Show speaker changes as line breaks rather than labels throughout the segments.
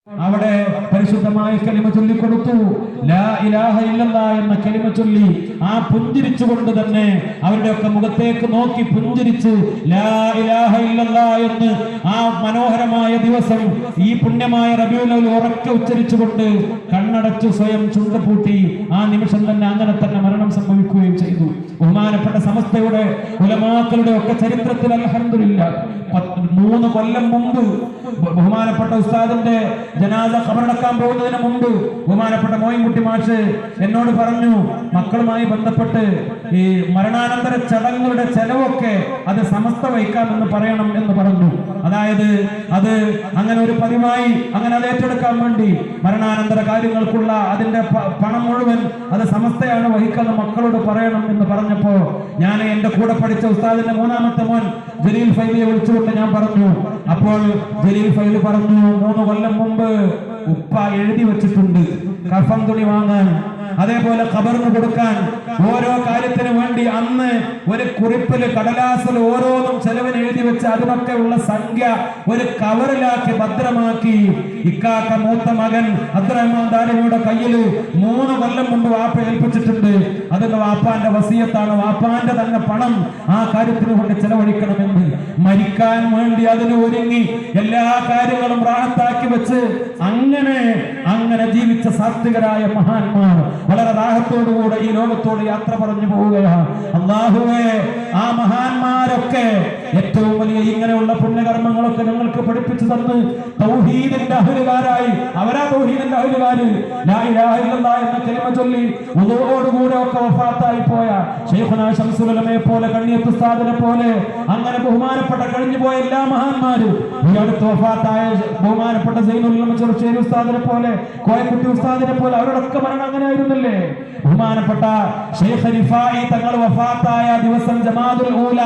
അവിടെ പരിശുദ്ധമായ കലിമ ചൊല്ലിക്കൊടുത്തു. ലാ ഇലാഹ ഇല്ലല്ലാഹ് എന്ന കലിമ ചൊല്ലി ആ പുഞ്ചിരിച്ചുകൊണ്ട് തന്നെ അവരുടെയൊക്കെ മുഖത്തേക്ക് നോക്കി പുഞ്ചിരിച്ച് ലാ ഇലാഹ ഇല്ലല്ലാഹ് എന്ന് ആ മനോഹരമായ ദിവസം ഈ പുണ്യമായ റബീഉൽ അവ്വൽ ഉറക്കെ ഉച്ചരിച്ചുകൊണ്ട് കണ്ണടച്ചു സ്വയം ചുണ്ട് പൂട്ടി ആ നിമിഷം തന്നെ അങ്ങനെ തന്നെ മരണം സംഭവിക്കുകയും ചെയ്തു. ബഹുമാനപ്പെട്ട സമസ്തയുടെ ഉലമാക്കളുടെ ഒക്കെ ചരിത്രത്തിൽ അൽഹംദുലില്ലാഹ് 3 കൊല്ലം മുമ്പ് ബഹുമാനപ്പെട്ട ഉസ്താദിന്റെ ജനാസ ഖബറടക്കാൻ പോകുന്നതിന് മുമ്പ് ബഹുമാനപ്പെട്ട മോയിൻകുട്ടി മാഷ് എന്നോട് പറഞ്ഞു, മക്കളുമായി ബന്ധപ്പെട്ട് ഈ മരണാനന്തര ചടങ്ങുകളുടെ ചെലവൊക്കെ അത് സമസ്ത വഹിക്കാമെന്ന് പറയണം എന്ന് പറഞ്ഞു. അതായത് അത് അങ്ങനെ ഒരു പതിവായി അങ്ങനെ അത് ഏറ്റെടുക്കാൻ വേണ്ടി മരണാനന്തര കാര്യങ്ങൾക്കുള്ള അതിന്റെ പണം മുഴുവൻ അത് സമസ്തയാണ് വഹിക്കാന്ന് മക്കളോട് പറയണം എന്ന് പറഞ്ഞപ്പോ ഞാൻ എന്റെ കൂടെ പഠിച്ച ഉസ്താദിന്റെ 3ാമത്തെ മോൻ ജലീൽ ഫൈലിയെ വിളിച്ചുകൊണ്ട് ഞാൻ പറഞ്ഞു. അപ്പോൾ ജലീൽ ഫൈലി പറഞ്ഞു, 3 കൊല്ലം മുമ്പ് ഉപ്പ എഴുതി വെച്ചിട്ടുണ്ട് കഫൻ തുണി വാങ്ങാൻ, അതേപോലെ ഖബറിന് കൊടുക്കാൻ, ഓരോ കാര്യത്തിന് വേണ്ടി അന്ന് ഒരു കുറിപ്പില് കടലാസിൽ ഓരോന്നും ചെലവിന് എഴുതി വെച്ച് അതിനൊക്കെ ഉള്ള സംഖ്യ ഒരു കവറിലാക്കി ഭദ്രമാക്കി ഇക്കാക്ക മൂത്ത മകൻ അബ്ദുറഹ്മാൻ ദാരിമിയുടെ കയ്യിൽ 3 കൊല്ലം മുമ്പ് വാപ്പ ഏൽപ്പിച്ചിട്ടുണ്ട്. അതൊക്കെ വാപ്പാന്റെ വസിയത്താണ്, വാപ്പാന്റെ തന്നെ പണം ആ കാര്യത്തിന് കൊണ്ട് ചെലവഴിക്കണമെന്ന്. മരിക്കാൻ വേണ്ടി അതിന് ഒരുങ്ങി എല്ലാ കാര്യങ്ങളും റാഹത്താക്കി വെച്ച് അങ്ങനെ ജീവിച്ച സാത്വികരായ മഹാന്മാർ വളരെ റാഹത്തോടുകൂടെ ഈ ലോകത്തോട് യാത്ര പറഞ്ഞു പോവുകയാണ്. അല്ലാഹുവേ, ആ മഹാന്മാരൊക്കെ ഏറ്റവും വലിയ ഇങ്ങനെയുള്ള പുണ്യകർമ്മങ്ങളൊക്കെ ഞങ്ങൾക്ക് പഠിപ്പിച്ചു തന്ന് തൗഹീദിന്റെ അഹ്ലുകാരായി അവരാ തൗഹീദിന്റെ അഹ്ലുകാര് ലാ ഇലാഹ ഇല്ലല്ലാഹ് എന്ന കലിമ ചൊല്ലി ഉദൂറോടുകൂടെ ഒക്കെ വഫാത്തായി പോയ ശൈഖുനാ ശംസുൽ ഉലമയെ പോലെ കണ്ണിയത്ത് ഉസ്താദിനെ പോലെ അങ്ങനെ ബഹുമാനപ്പെട്ട കഴിഞ്ഞു പോയ എല്ലാ മഹാന്മാരും ഈ അടുത്ത് വഫാത്തായ ബഹുമാനപ്പെട്ട സൈനുൽ ഉലമ ചെറുശ്ശേരി ഉസ്താദിനെ പോലെ കോയക്കുട്ടി ഉസ്താദിനെ പോലെ അവരോടൊക്കെ മരണം അങ്ങനെ ആയിരുന്നില്ലേ? ബഹുമാനപ്പെട്ട ശൈഖ് റിഫായി തങ്ങൾ വഫാത്തായ ദിവസം ജമാഅത്തുൽ ഊല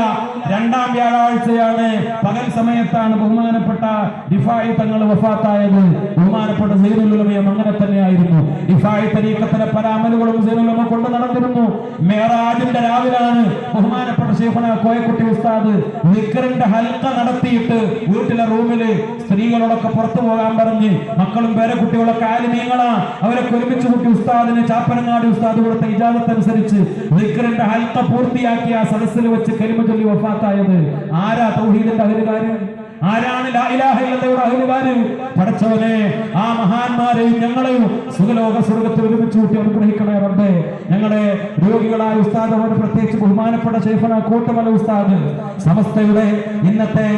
2ാം വ്യാഴാഴ്ചയാണ്, പകൽ സമയത്താണ് ബഹുമാനപ്പെട്ട റിഫായി തങ്ങൾ വഫാത്തായത്. ബഹുമാനപ്പെട്ട സൈനുൽ ഉലമയും അങ്ങനെ തന്നെയായിരുന്നു. റിഫായി തരീഖത്തിലെ പല അമലുകളും സൈനുൽ ഉലമ കൊണ്ട് നടന്നിരുന്നു. മെഹറാജിന്റെ രാവിലാണ് ബഹുമാനപ്പെട്ട ശൈഖുനാ കോയക്കുട്ടി ഉസ്താദ് ദിക്റിന്റെ ഹൽഖ നടത്തിയിട്ട് വീട്ടിലെ റൂമില് സ്ത്രീകളോടൊക്കെ പുറത്തു പോകാൻ പറഞ്ഞ് മക്കളും പേരക്കുട്ടികളൊക്കെ ആലിമീങ്ങളാ അവരൊക്കെ ഒരുമിച്ച് കൂട്ടി ഉസ്താദിന് ചാപ്പനങ്ങാടി ഉസ്താദ് കൊടുത്ത ഇജാസത്ത് അനുസരിച്ച് ദിക്റിന്റെ ഹൽഖ പൂർത്തിയാക്കി ആ സദസ്സിൽ വെച്ച് കലിമ ചൊല്ലി വഫാത്തായത്. ആരാ തൗഹീദിന്റെ അഹ്ലുകാര്? ആരാണ് ലാ ഇലാഹ ഇല്ലല്ലാഹയുടെ അഹ്ലുകാര്? പടച്ചവനെ, ആ മഹാന്മാരെയും ഞങ്ങളെയും സുഖലോക സ്വർഗ്ഗത്തിൽ ഒരുമിച്ച് കൂട്ടി അനുഗ്രഹിക്കണേ റബ്ബേ. ഞങ്ങളെ രോഗികളായ ഉസ്താദോട് പ്രത്യേകിച്ച് ബഹുമാനപ്പെട്ട ശൈഖുനാ കൂട്ടുമല ഉസ്താദ് സമസ്തയുടെ ഇന്നത്തെ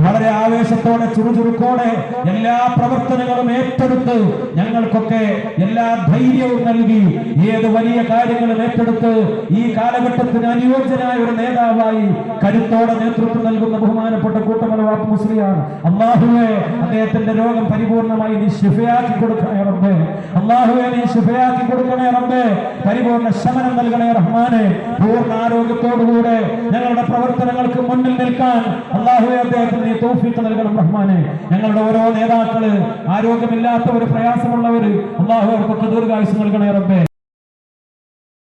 വളരെ ആവേശത്തോടെ ചുറുചുറുക്കോടെ എല്ലാ പ്രവർത്തനങ്ങളും ഏറ്റെടുത്ത് ഞങ്ങൾക്കൊക്കെ എല്ലാ ധൈര്യവും നൽകി ഏത് വലിയ കാര്യങ്ങളും ഏറ്റെടുത്ത് ഈ കാലഘട്ടത്തിന് അനുയോജ്യനായ ഒരു നേതാവായി കരുത്തോടെ നേതൃത്വം നൽകുന്ന ബഹുമാനപ്പെട്ട കൂട്ടുമല വാപ്പ മുസ്ലിം അല്ലാഹുവേ, അദ്ദേഹത്തിന്റെ രോഗം പരിപൂർണമായി നീ ശിഫയാക്കി കൊടുക്കണേ റബ്ബേ. അല്ലാഹുവേ, നീ ശിഫയാക്കി കൊടുക്കണേ റബ്ബേ. പരിപൂർണ ശമനം നൽകണേ റഹ്മാനെ. പൂർണ്ണ ആരോഗ്യത്തോടുകൂടെ ഞങ്ങളുടെ പ്രവർത്തനങ്ങൾക്ക് മുന്നിൽ നിൽക്കാൻ അല്ലാഹുവേ അദ്ദേഹത്തിന് നീ തൗഫീഖ് നൽകണം റഹ്മാനെ. ഞങ്ങളുടെ ഓരോ നേതാക്കള് ആരോഗ്യമില്ലാത്തവര്, പ്രയാസമുള്ളവര്, അല്ലാഹു അവർക്കൊക്കെ ദീർഘായുസ്സ് നൽകണേ റബ്ബേ.